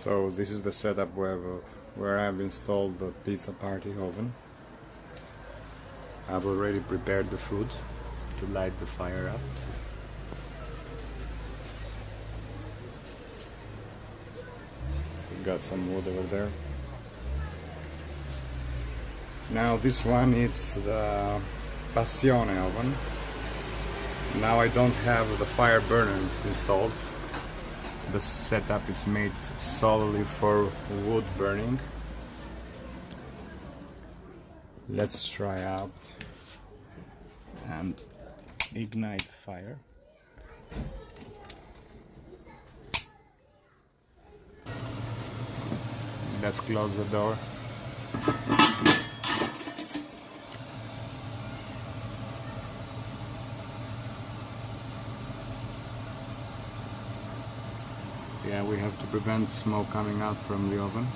So this is the setup where I've installed the pizza party oven. I've already prepared the food to light the fire up. Got some wood over there. Now this one is the Passione oven. Now I don't have the fire burner installed. The setup is made solely for wood burning. Let's try out and ignite the fire. Let's close the door. Yeah, we have to prevent smoke coming out from the oven.